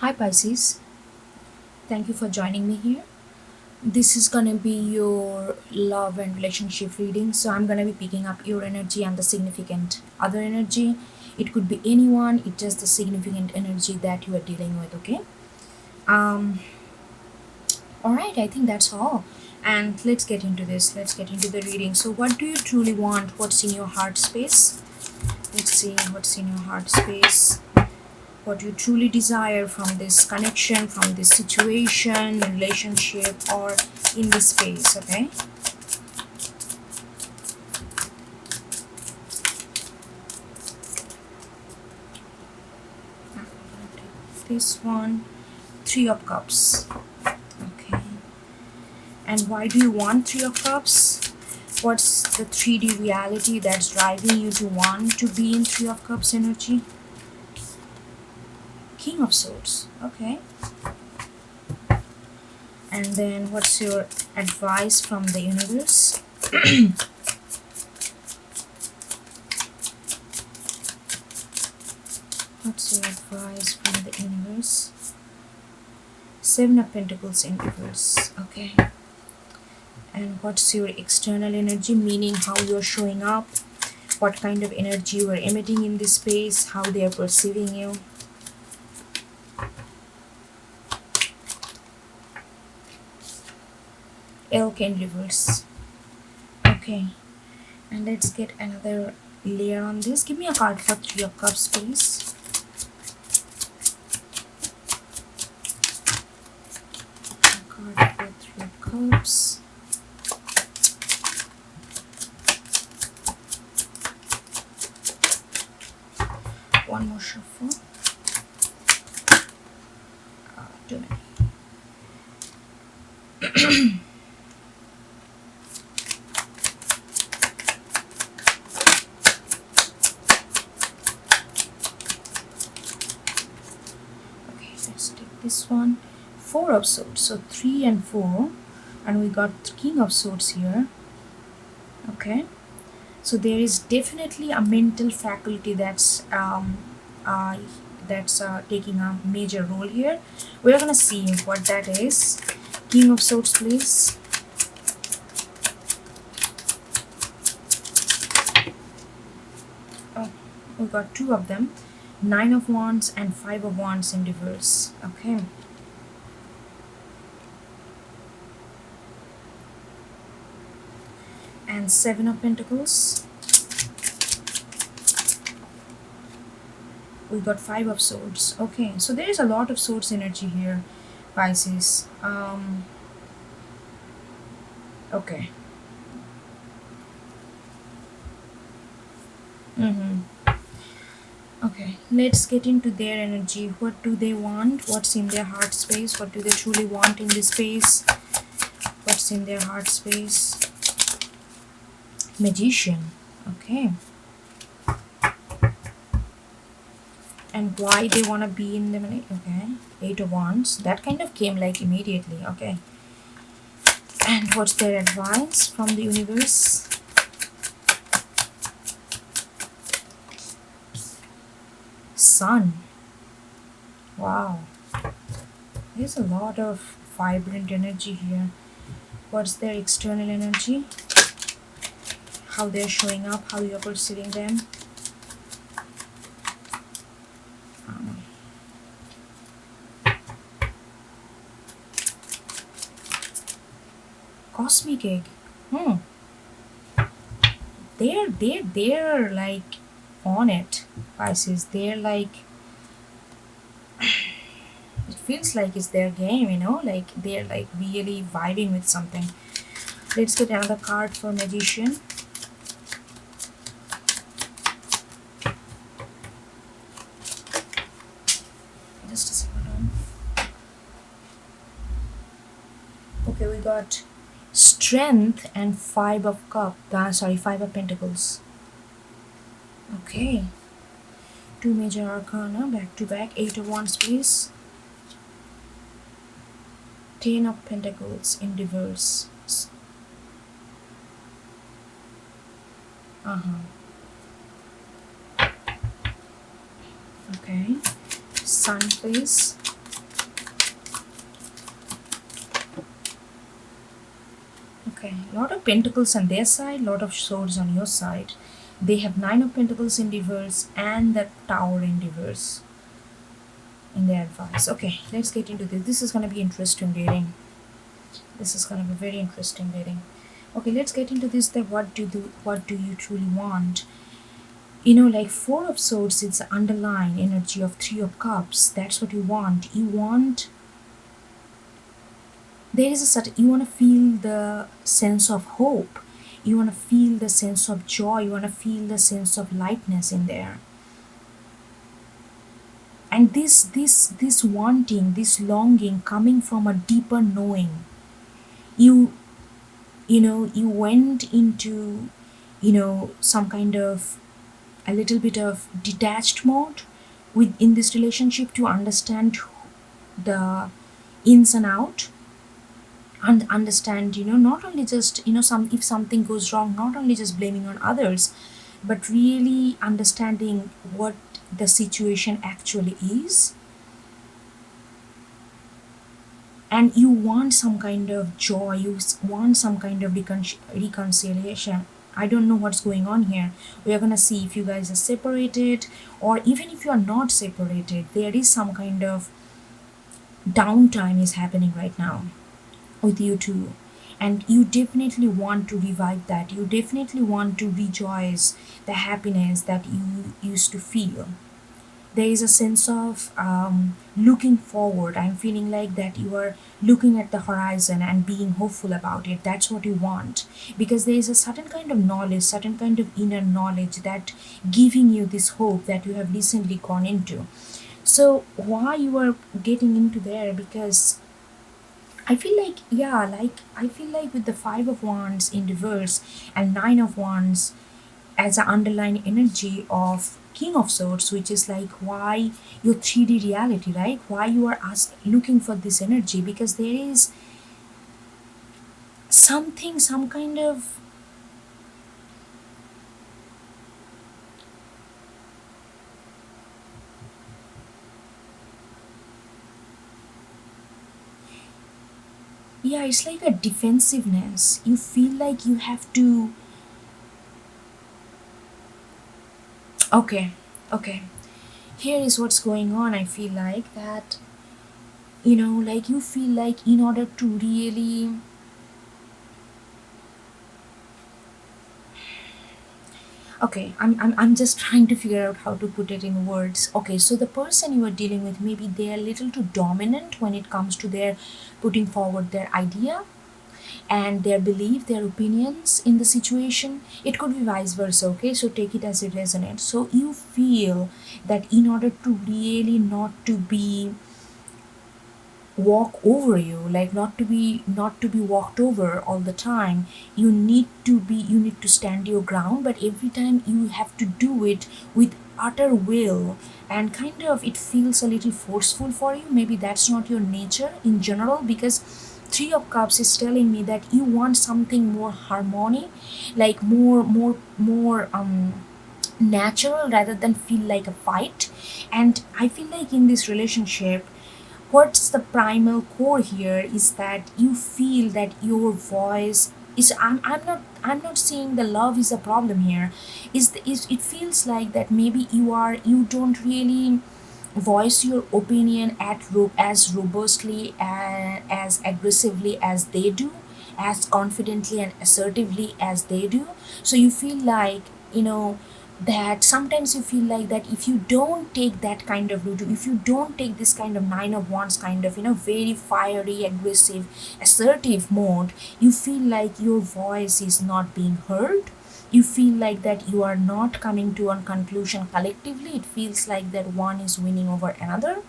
Hi Pisces, thank you for joining me here. This is gonna be your love and relationship reading, so I'm gonna be picking up your energy and the significant other energy. It could be anyone, it's just the significant energy that you are dealing with, okay? Um, Alright, I think that's all. And let's get into this. Let's get into the reading. So, what do you truly want? What's in your heart space? Let's see what's in your heart space. What you truly desire from this connection, from this situation, relationship, or in this space, okay? This one, Three of Cups. Okay. And why do you want Three of Cups? What's the 3D reality that's driving you to want to be in Three of Cups energy? King of Swords. Okay. And then what's your advice from the universe? What's your advice from the universe? Seven of Pentacles in reverse. Okay. And what's your external energy, meaning how you're showing up, what kind of energy you are emitting in this space, how they are perceiving you. Elk in reverse. Okay. And let's get another layer on this. Give me a card for Three of Cups, please. A card for Three of Cups. One more shuffle. Too many. Okay, let's take this one. Four of Swords. So 3 and 4. And we got King of Swords here. Okay. So there is definitely a mental faculty that's taking a major role here. We're gonna see what that is. King of Swords, please. Oh, we got two of them. Nine of Wands and Five of Wands in reverse. Okay. And Seven of Pentacles. We got Five of Swords. Okay, so there is a lot of Swords energy here, Pisces. Okay. Okay, let's get into their energy. What do they want? What's in their heart space? What do they truly want in this space? What's in their heart space? Magician. Okay. And why they want to be in the minute? Okay. Eight of Wands. That kind of came like immediately. Okay. And what's their advice from the universe? Sun. Wow. There's a lot of vibrant energy here. What's their external energy? How they're showing up, how you're perceiving them. Cosmic egg. They're like on it, Pisces. They're like, it feels like it's their game, you know, like they're like really vibing with something. Let's get another card for Magician. Just a second. Okay, we got Strength and Five of Five of Pentacles. Okay. Two major arcana back to back. Eight of Wands, please. Ten of Pentacles in reverse. Okay. Sun, please. Okay, lot of pentacles on their side, lot of swords on your side. They have nine of pentacles in reverse and the tower in reverse in their advice. Okay, let's get into this. This is gonna be interesting reading. This is gonna be very interesting reading. Okay, let's get into this. That what do you truly want? Like Four of Swords, it's the underlying energy of Three of Cups. That's what you want. There is a certain, you want to feel the sense of hope. You want to feel the sense of joy. You want to feel the sense of lightness in there. And this wanting, this longing coming from a deeper knowing. You you went into some kind of a little bit of detached mode within this relationship to understand the ins and out, and understand not only just some, if something goes wrong, not only just blaming on others, but really understanding what the situation actually is. And you want some kind of joy, want some kind of reconciliation. I don't know what's going on here. We are going to see if you guys are separated, or even if you are not separated, there is some kind of downtime is happening right now with you two. And you definitely want to revive that. You definitely want to rejoice the happiness that you used to feel. There is a sense of looking forward. I'm feeling like that you are looking at the horizon and being hopeful about it. That's what you want, because there is a certain kind of knowledge, certain kind of inner knowledge that giving you this hope that you have recently gone into. So why you are getting into there? Because I feel like, yeah, like I feel like with the Five of Wands in reverse and Nine of Wands as an underlying energy of King of Swords, which is like why your 3D reality, right? Why you are looking for this energy, because there is something, some kind of, yeah, it's like a defensiveness. You feel like you have to, okay, okay. Here is what's going on. I feel like that, like you feel like in order to really, okay, I'm just trying to figure out how to put it in words. Okay, so the person you are dealing with, maybe they are a little too dominant when it comes to their putting forward their idea and their belief, their opinions in the situation. It could be vice versa, okay? So take it as it resonates. So you feel that in order to really not to be walk over you, like not to be walked over all the time, you need to stand your ground, but every time you have to do it with utter will, and kind of it feels a little forceful for you. Maybe that's not your nature in general, because Three of Cups is telling me that you want something more harmony, like more natural, rather than feel like a fight. And I feel like in this relationship, what's the primal core here is that you feel that your voice is, I'm not saying the love is a problem here, is it feels like that maybe you don't really voice your opinion as robustly and as aggressively as they do, as confidently and assertively as they do. So you feel like, that sometimes you feel like that if you don't take that kind of route, if you don't take this kind of Nine of Wands kind of, very fiery, aggressive, assertive mode, you feel like your voice is not being heard. You feel like that you are not coming to a conclusion collectively. It feels like that one is winning over another.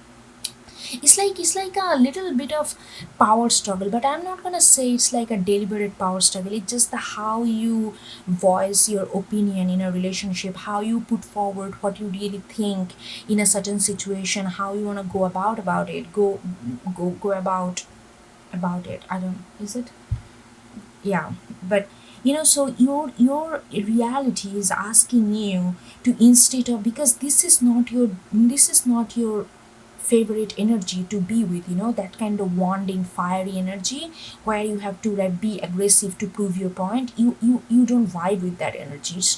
It's like a little bit of power struggle, but I'm not gonna say it's like a deliberate power struggle. It's just the how you voice your opinion in a relationship, how you put forward what you really think in a certain situation, how you wanna go about it, go about it. I don't, is it? Yeah, but so your reality is asking you to, instead of, because this is not your favorite energy to be with, that kind of wanting fiery energy where you have to like be aggressive to prove your point. You don't vibe with that energy. It's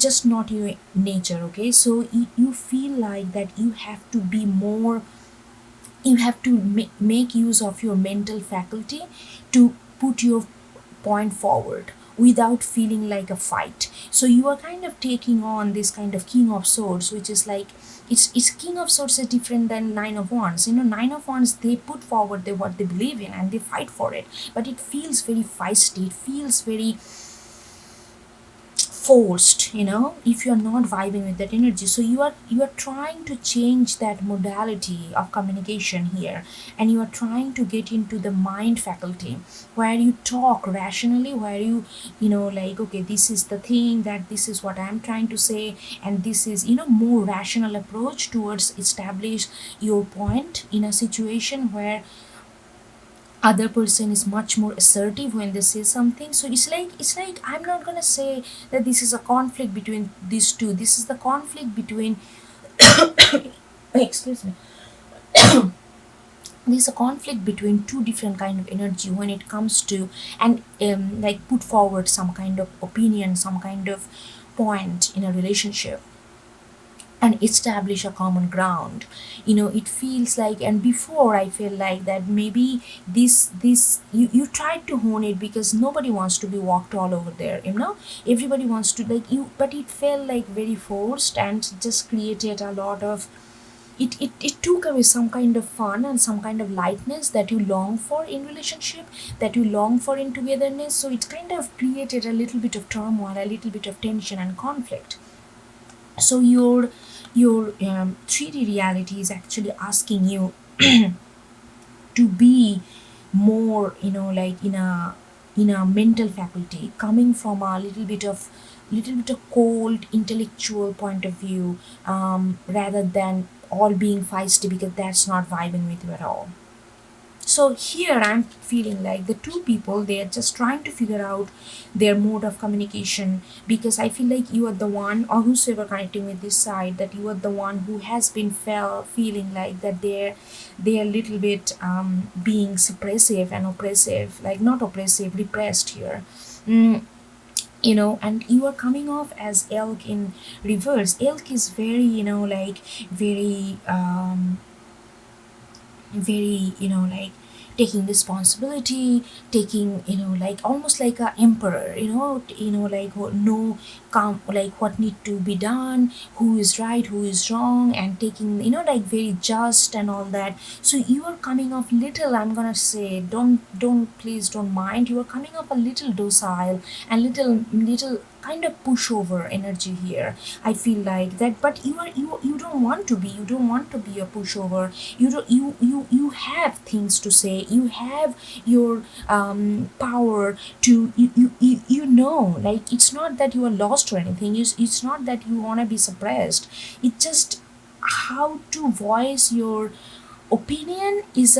just not your nature. Okay, so you feel like that you have to be more, you have to make use of your mental faculty to put your point forward without feeling like a fight. So you are kind of taking on this kind of king of swords, which is like, it's king of swords is different than nine of wands. Nine of wands, they put forward what they believe in and they fight for it, but it feels very feisty, it feels very forced, if you're not vibing with that energy. So you are trying to change that modality of communication here, and you are trying to get into the mind faculty where you talk rationally, where you like, okay, this is the thing, that this is what I'm trying to say, and this is, more rational approach towards establish your point in a situation where other person is much more assertive when they say something. So it's like I'm not gonna say that this is a conflict between these two. This is the conflict between excuse me, there's a conflict between two different kind of energy when it comes to, and like put forward some kind of opinion, some kind of point in a relationship and establish a common ground. It feels like, and before I feel like that maybe this you tried to hone it because nobody wants to be walked all over there. Everybody wants to like you, but it felt like very forced and just created a lot of, it took away some kind of fun and some kind of lightness that you long for in relationship, that you long for in togetherness. So it kind of created a little bit of turmoil, a little bit of tension and conflict. So your 3D reality is actually asking you to be more, like in a mental faculty, coming from a little bit of cold intellectual point of view, rather than all being feisty, because that's not vibing with you at all. So here I'm feeling like the two people, they are just trying to figure out their mode of communication, because I feel like you are the one, or whosoever connecting with this side, that you are the one who has been feeling like that they're little bit being suppressive and oppressive, like not oppressive, repressed here. Mm, and you are coming off as elk in reverse. Elk is very, like very very, like taking responsibility, taking, like almost like a emperor, like no come, like what need to be done, who is right, who is wrong, and taking, like very just and all that. So you are coming off little, I'm gonna say, don't please don't mind, you are coming off a little docile and little kind of pushover energy here. I feel like that, but you don't want to be, a pushover. You have things to say, you have your power to, like it's not that you are lost or anything, it's not that you want to be suppressed. It's just how to voice your opinion is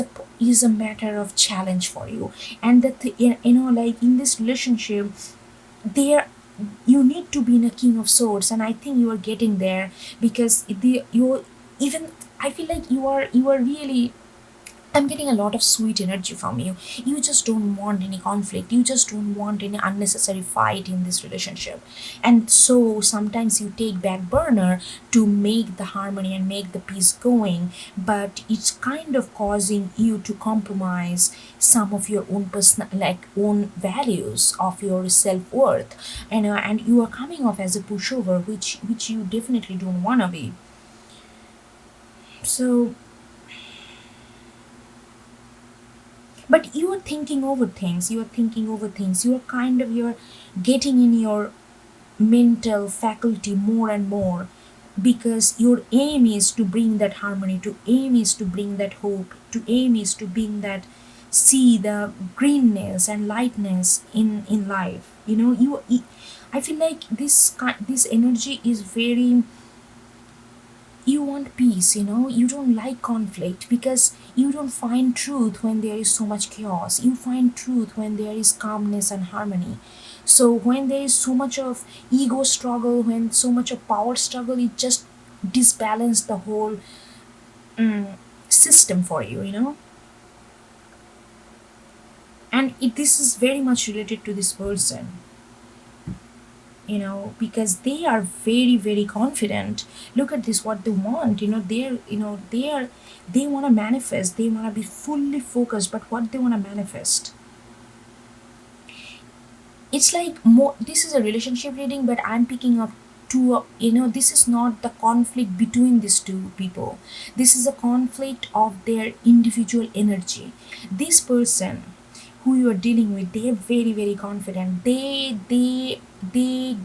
a matter of challenge for you. And that, like in this relationship, there you need to be in a king of swords, and I think you are getting there, because you're even, I feel like you are really, I'm getting a lot of sweet energy from you. You just don't want any conflict. You just don't want any unnecessary fight in this relationship. And so sometimes you take back burner to make the harmony and make the peace going, but it's kind of causing you to compromise some of your own personal, like own values of your self-worth. And you are coming off as a pushover, which you definitely don't wanna be. So, but you are thinking over things, you are kind of, you're getting in your mental faculty more and more, because your aim is to bring that harmony, to aim is to bring that hope, to aim is to bring that, see the greenness and lightness in life. I feel like this energy is very, you want peace, you don't like conflict, because you don't find truth when there is so much chaos, you find truth when there is calmness and harmony. So when there is so much of ego struggle, when so much of power struggle, it just disbalance the whole system for you, and this is very much related to this person, because they are very very confident. Look at this, what they want, they want to manifest, they want to be fully focused, but what they want to manifest, it's like more, this is a relationship reading, but I'm picking up two, this is not the conflict between these two people, this is a conflict of their individual energy. This person who you are dealing with, they're very very confident, they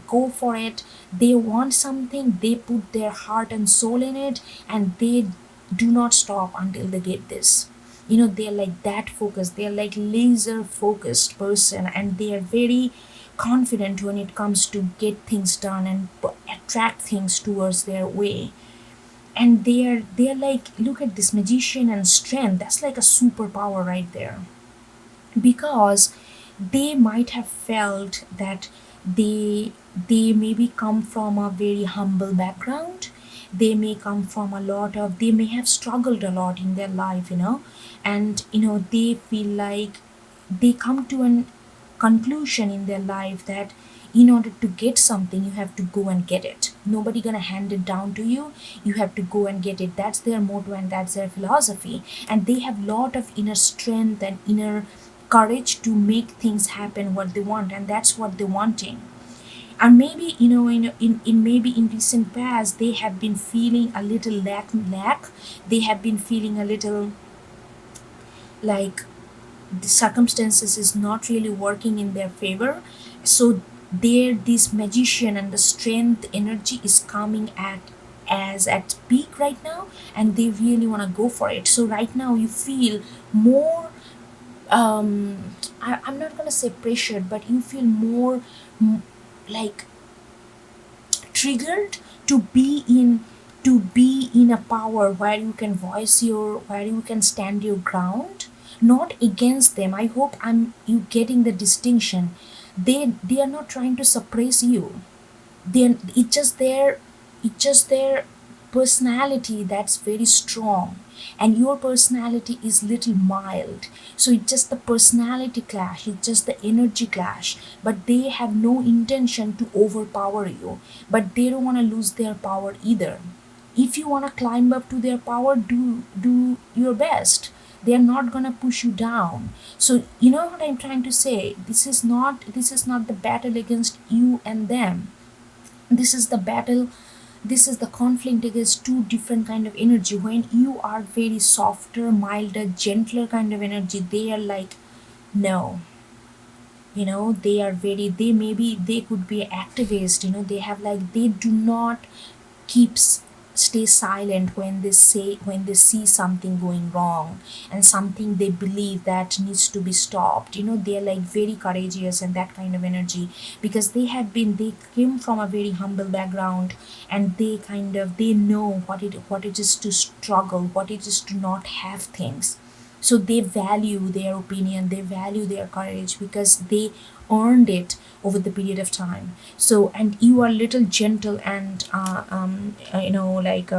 go for it, they want something, they put their heart and soul in it, and they do not stop until they get this. They're like that focused, they're like laser focused person, and they are very confident when it comes to get things done and attract things towards their way. And they're like, look at this magician and strength, that's like a superpower right there, because they might have felt that they maybe come from a very humble background, they may come from a lot of, they may have struggled a lot in their life, and they feel like they come to an conclusion in their life that in order to get something you have to go and get it, nobody gonna hand it down to you, you have to go and get it, that's their motto and that's their philosophy. And they have lot of inner strength and inner courage to make things happen what they want, and that's what they're wanting. And maybe in maybe in recent past they have been feeling a little lack, they have been feeling a little like the circumstances is not really working in their favor, so there this magician and the strength energy is coming at peak right now, and they really want to go for it. So right now you feel more, I'm not gonna say pressured, but you feel more, like triggered to be in a power where you can voice your, where you can stand your ground, not against them. I hope I'm you getting the distinction. They are not trying to suppress you, then it's just their personality that's very strong, and your personality is little mild, so it's just the personality clash, it's just the energy clash, but they have no intention to overpower you, but they don't want to lose their power either. If you want to climb up to their power, do your best, they are not going to push you down. So you know what I'm trying to say, this is not the battle against you and them, this is the battle, this is the conflict against two different kind of energy. When you are very softer, milder, gentler kind of energy, they are like, no, they are very, they maybe they could be activist, they have like, they do not stay silent when they say, when they see something going wrong and something they believe that needs to be stopped, they're like very courageous and that kind of energy, because they came from a very humble background, and they kind of, they know what it is to struggle, what it is to not have things. So they value their opinion, they value their courage, because they earned it over the period of time. So, and you are little gentle and like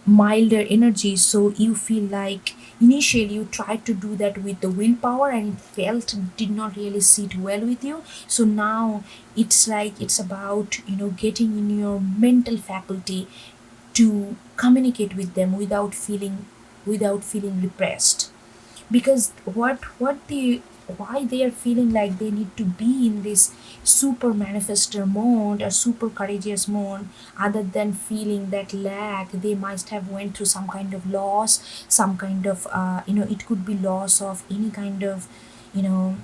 milder energy, so you feel like initially you tried to do that with the willpower and it felt did not really sit well with you. So now it's like, it's about getting in your mental faculty to communicate with them without feeling repressed, because what they, why they are feeling like they need to be in this super manifester mode or super courageous mode, other than feeling that lack, they must have went through some kind of loss, some kind of it could be loss of any kind of you know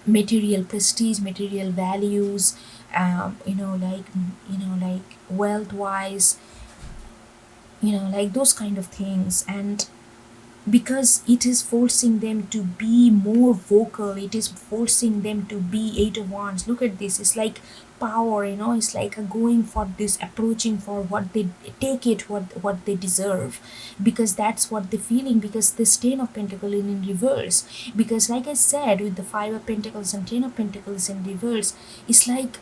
material prestige, material values, like wealth wise, like those kind of things. And because it is forcing them to be more vocal, it is forcing them to be eight of wands. Look at this, it's like power, it's like a going for this, approaching for what they take it, what they deserve, because that's what they're feeling, because this ten of pentacles in reverse, because like I said, with the five of pentacles and ten of pentacles in reverse, it's like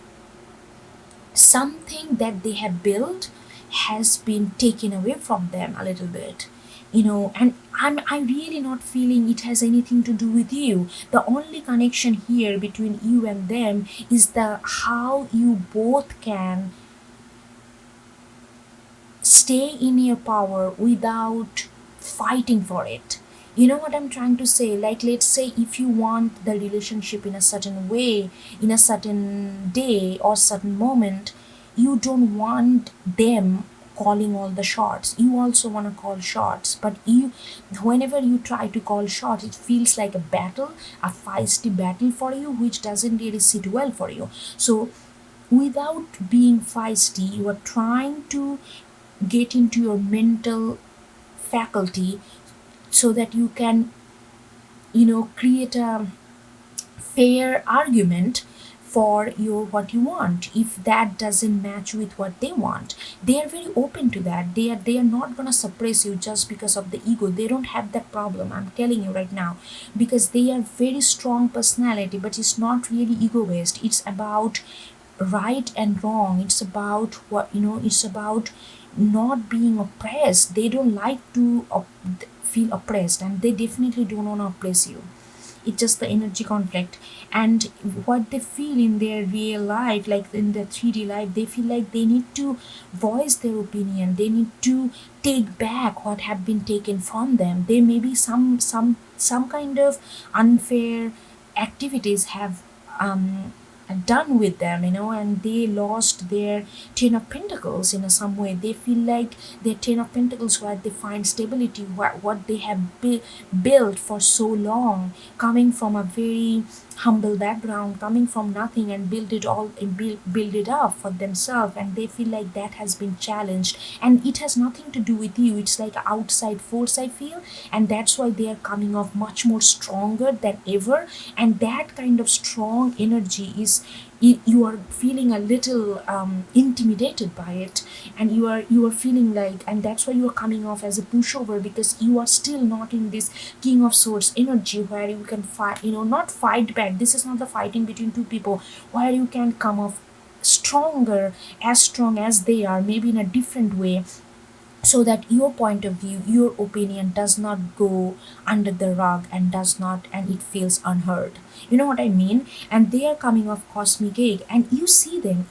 something that they have built, has been taken away from them a little bit, and I really not feeling it has anything to do with you. The only connection here between you and them is the how you both can stay in your power without fighting for it. You know what I'm trying to say? Like, let's say if you want the relationship in a certain way, in a certain day or certain moment, you don't want them calling all the shots. You also want to call shots, but whenever you try to call shots, it feels like a battle, a feisty battle for you, which doesn't really sit well for you. So without being feisty, you are trying to get into your mental faculty so that you can, create a fair argument for your what you want. If that doesn't match with what they want, they are very open to that. They are not going to suppress you just because of the ego. They don't have that problem, I'm telling you right now, because they are very strong personality, but it's not really ego based. It's about right and wrong. It's about it's about not being oppressed. They don't like to feel oppressed, and they definitely don't want to oppress you. It's just the energy conflict. And what they feel in their real life, like in their 3D life, they feel like they need to voice their opinion. They need to take back what have been taken from them. There may be some kind of unfair activities have done with them, and they lost their Ten of Pentacles in some way. They feel like their Ten of Pentacles, where they find stability, what they have built for so long, coming from a very humble background, coming from nothing, and build it all and build it up for themselves, and they feel like that has been challenged, and it has nothing to do with you. It's like an outside force, I feel, and that's why they are coming off much more stronger than ever. And that kind of strong energy is, you are feeling a little intimidated by it, and you are feeling like, and that's why you are coming off as a pushover, because you are still not in this King of Swords energy where you can fight, not fight back. This is not the fighting between two people, where you can come off stronger, as strong as they are, maybe in a different way, so that your point of view, your opinion does not go under the rug, and does not, and it feels unheard. You know what I mean? And they are coming off cosmic egg, and you see them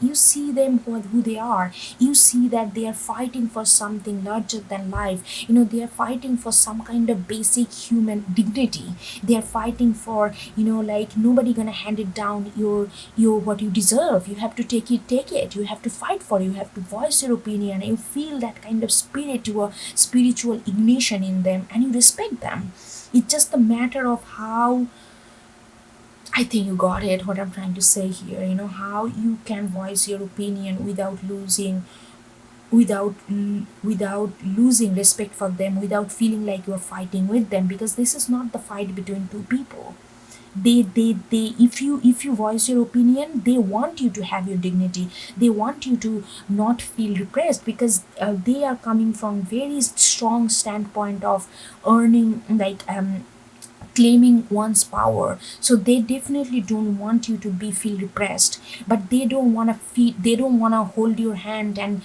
for who they are. You see that they are fighting for something larger than life. They are fighting for some kind of basic human dignity. They are fighting for, like, nobody gonna hand it down your what you deserve. You have to take it. You have to fight for it. You have to voice your opinion. You feel that kind of spiritual ignition in them, and you respect them. It's just a matter of how, I think you got it, what I'm trying to say here. How you can voice your opinion without losing respect for them, without feeling like you're fighting with them, because this is not the fight between two people. They if you voice your opinion, they want you to have your dignity. They want you to not feel repressed, because they are coming from very strong standpoint of earning, like, claiming one's power. So they definitely don't want you to be feel repressed, but they don't want to hold your hand and,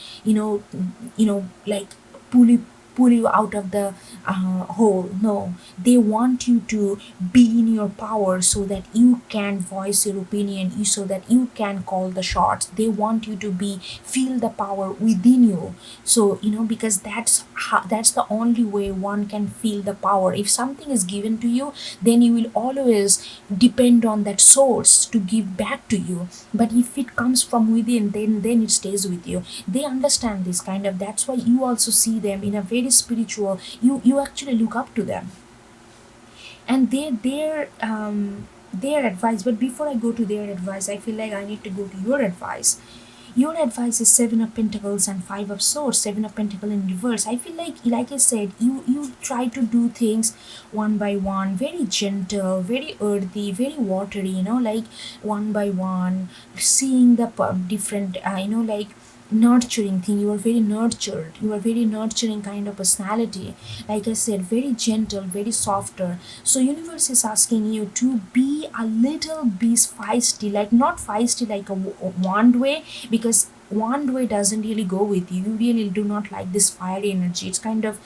like, pull you pull you out of the hole. No, they want you to be in your power, so that you can voice your opinion, so that you can call the shots. They want you to be feel the power within you. So, because that's the only way one can feel the power. If something is given to you, then you will always depend on that source to give back to you. But if it comes from within, then it stays with you. They understand this kind of. That's why you also see them in a very spiritual. You actually look up to them, and their advice. But before I go to their advice, I feel like I need to go to your advice. Your advice is Seven of Pentacles and Five of Swords. Seven of Pentacles in reverse. I feel like I said, you try to do things one by one, very gentle, very earthy, very watery. Like, one by one, seeing the different. Like, nurturing thing. You are very nurtured. You are very nurturing kind of personality. Like I said, very gentle, very softer. So universe is asking you to be a little bit feisty, like not feisty like a wand way, because one way doesn't really go with you. You really do not like this fiery energy. It's kind of,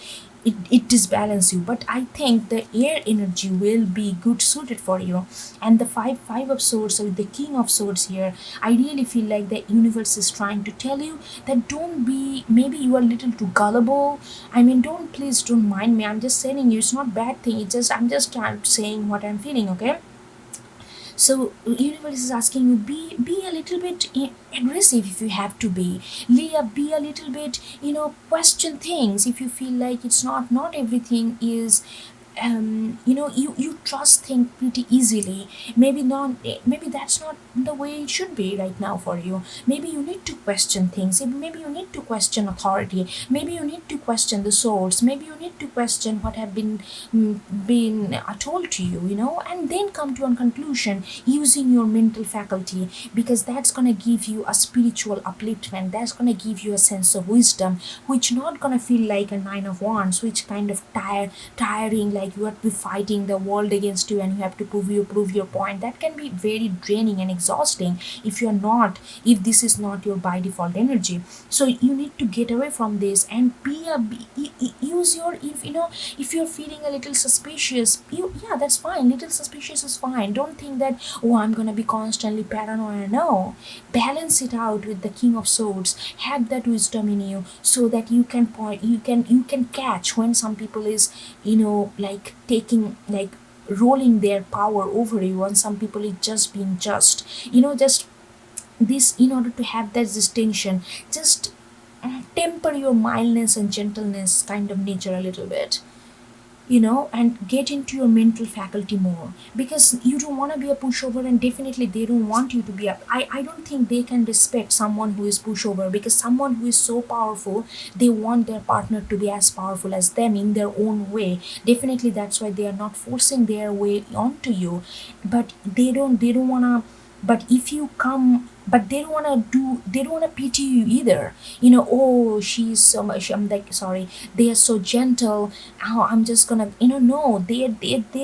it disbalance you. But I think the air energy will be good suited for you. And the five of swords, or the king of swords here, I really feel like the universe is trying to tell you that don't be, maybe you are a little too gullible. I mean, please don't mind me, I'm just saying you, it's not bad thing, it's just, I'm just saying what I'm feeling, okay? So universe is asking you, be a little bit aggressive if you have to be. Leah, be a little bit, question things if you feel like it's not everything is, you trust things pretty easily. Maybe not, maybe that's not the way it should be right now for you. Maybe you need to question things. Maybe you need to question authority. Maybe you need to question the source. Maybe you need to question what have been told to you, and then come to a conclusion using your mental faculty, because that's gonna give you a spiritual upliftment. That's gonna give you a sense of wisdom, which not gonna feel like a nine of wands, which kind of tiring, like you have to be fighting the world against you and you have to prove your point. That can be very draining and exhausting if you're not, if this is not your by default energy. So you need to get away from this and use your, if you're feeling a little suspicious, yeah, that's fine. Little suspicious is fine. Don't think that, oh, I'm gonna be constantly paranoid. No, balance it out with the king of swords. Have that wisdom in you so that you can point, you can catch when some people is, like taking, like rolling their power over you, and some people is just being just, just this, in order to have that distinction, just temper your mildness and gentleness kind of nature a little bit, and get into your mental faculty more, because you don't want to be a pushover, and definitely they don't want you to be a, I don't think they can respect someone who is pushover, because someone who is so powerful, they want their partner to be as powerful as them in their own way. Definitely that's why they are not forcing their way onto you. But they don't want to, but if you come, but they don't want to do, they don't want to pity you either. Oh, she's so much, I'm like, sorry, they are so gentle. Oh, I'm just gonna, no, they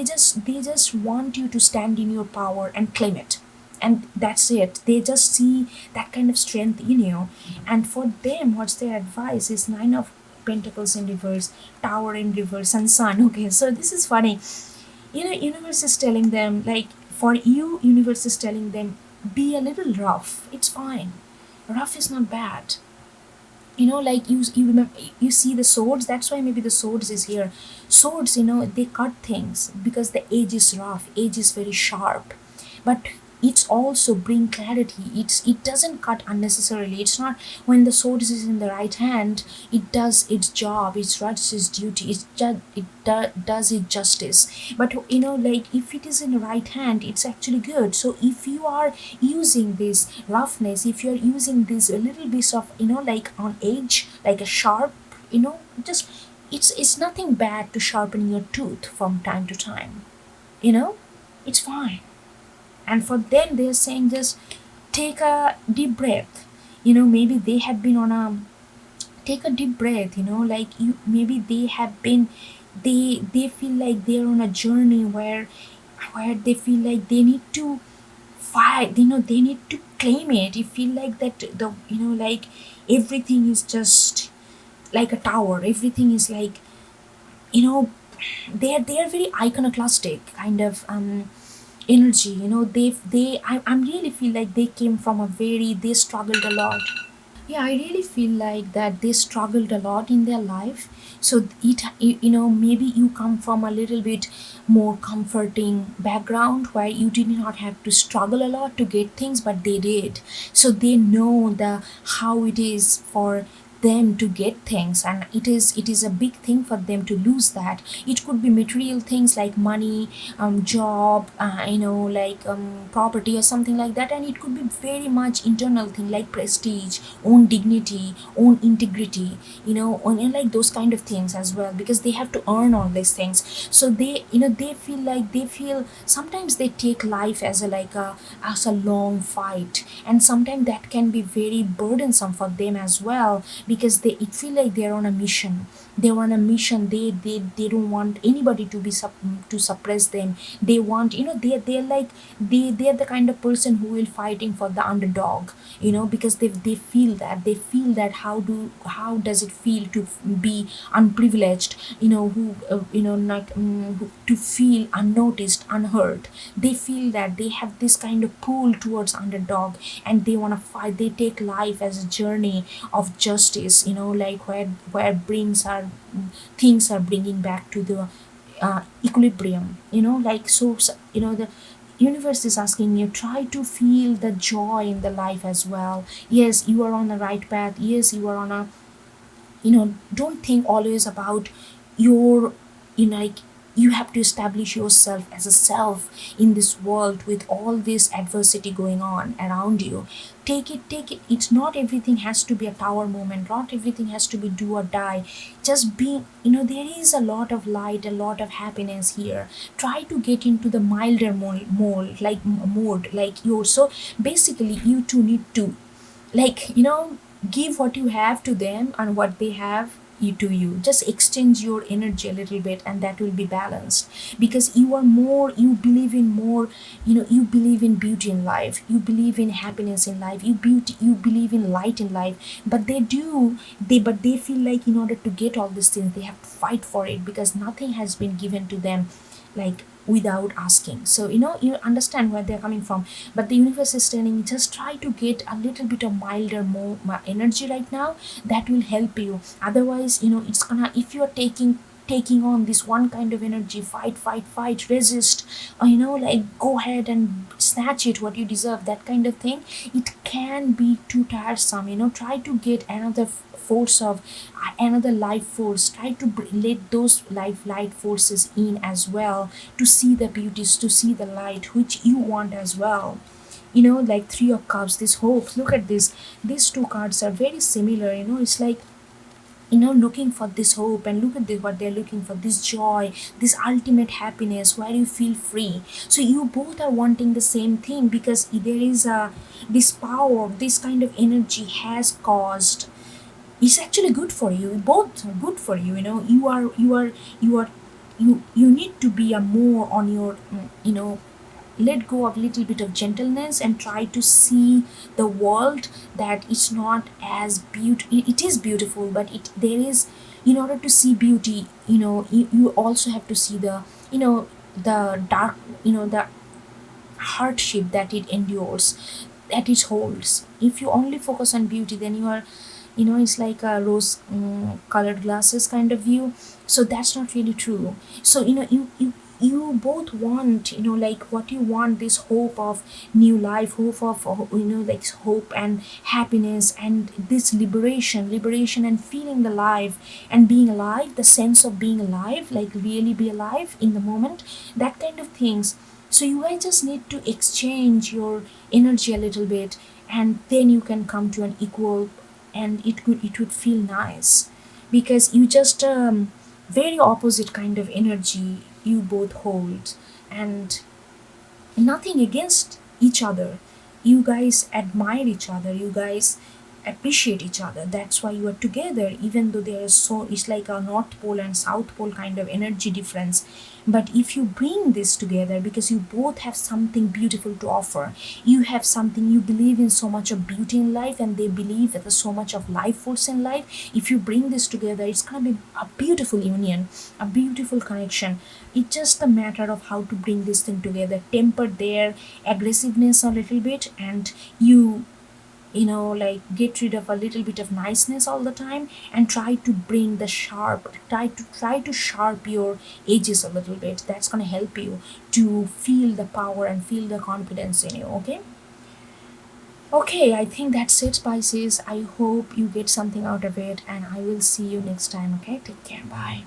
just want you to stand in your power and claim it. And that's it. They just see that kind of strength in you. And for them, what's their advice is nine of pentacles in reverse, tower in reverse, and sun. Okay, so this is funny. Universe is telling them, like, for you, universe is telling them, be a little rough, it's fine. Rough is not bad. Like you remember, you see the swords, that's why maybe the swords is here. Swords, they cut things because the edge is rough, edge is very sharp. But it's also bring clarity. It doesn't cut unnecessarily. It's not, when the sword is in the right hand, it does its job, it runs its duty, does it justice. But like if it is in the right hand, it's actually good. So if you are using this roughness, if you're using this a little bit of, like on edge, like a sharp, just, it's nothing bad to sharpen your tooth from time to time. you know it's fine. And for them, they're saying, just take a deep breath. Maybe they have been on a, take a deep breath. Like you, maybe they have been, they feel like they're on a journey where they feel like they need to fight. They need to claim it. You feel like that, the, like everything is just like a tower, everything is like, you know they're very iconoclastic kind of energy. I'm really feel like they came from a very, they struggled a lot. Yeah, I really feel like that they struggled a lot in their life. So maybe you come from a little bit more comforting background where you did not have to struggle a lot to get things, but they did. So they know the how it is for them to get things, and it is a big thing for them to lose that. It could be material things like money, job, like property or something like that, and it could be very much internal thing like prestige, own dignity, own integrity, and like those kind of things as well, because they have to earn all these things. So they feel like, they feel sometimes they take life as a, like a, as a long fight, and sometimes that can be very burdensome for them as well, because they, it feel like they're on a mission. they're on a mission. They don't want anybody to be to suppress them. They want, they're like, they're the kind of person who will fighting for the underdog, because they feel that how does it feel to be unprivileged, not to feel unnoticed, unheard. They feel that they have this kind of pull towards underdog, and they want to fight. They take life as a journey of justice, like where brings our things are bringing back to the equilibrium, like the universe is asking you, try to feel the joy in the life as well. Yes, you are on the right path. Yes, you are on a, don't think always about your, like, you have to establish yourself as a self in this world with all this adversity going on around you. Take it, it's not everything has to be a tower moment, not everything has to be do or die. Just be, there is a lot of light, a lot of happiness here. Try to get into the milder mode, like you. So basically you two need to, like, give what you have to them and what they have you to you. Just exchange your energy a little bit, and that will be balanced, because you are more, you believe in more, you believe in beauty in life, you believe in happiness in life, you believe in light in life. But they feel like in order to get all these things they have to fight for it, because nothing has been given to them, like, without asking. So you understand where they're coming from. But the universe is telling you, just try to get a little bit of milder more energy right now. That will help you. Otherwise, it's gonna, if you're taking on this one kind of energy, fight, resist, like, go ahead and snatch it what you deserve, that kind of thing, it can be too tiresome. Try to get another force of another life force. Try to let those light forces in as well, to see the beauties, to see the light which you want as well. Like three of cups, this hope. Look at this, these two cards are very similar. It's like, looking for this hope, and look at this, what they're looking for, this joy, this ultimate happiness where you feel free. So you both are wanting the same thing, because there is a, this power, this kind of energy has caused, it's actually good for you. Both are good for you. You need to be a more on your, let go of a little bit of gentleness, and try to see the world that it's not as beauty. It is beautiful, but there is, in order to see beauty, you also have to see the, the dark, the hardship that it endures, that it holds. If you only focus on beauty, then you are, it's like a rose colored glasses kind of view. So that's not really true. So you both want, like, what you want, this hope of new life, hope of, like, hope and happiness, and this liberation and feeling the life, and being alive, the sense of being alive, like really be alive in the moment, that kind of things. So you guys just need to exchange your energy a little bit, and then you can come to an equal, and it would feel nice, because you just very opposite kind of energy you both hold. And nothing against each other, you guys admire each other, you guys appreciate each other, that's why you are together, even though there is, so it's like a north pole and south pole kind of energy difference. But if you bring this together, because you both have something beautiful to offer, you have something, you believe in so much of beauty in life, and they believe that there's so much of life force in life. If you bring this together, it's gonna be a beautiful union, a beautiful connection. It's just a matter of how to bring this thing together, temper their aggressiveness a little bit, and like, get rid of a little bit of niceness all the time, and try to bring the sharp, try to sharp your edges a little bit. That's going to help you to feel the power and feel the confidence in you. Okay, I think that's it, Pisces. I hope you get something out of it, and I will see you next time. Okay, take care. Bye.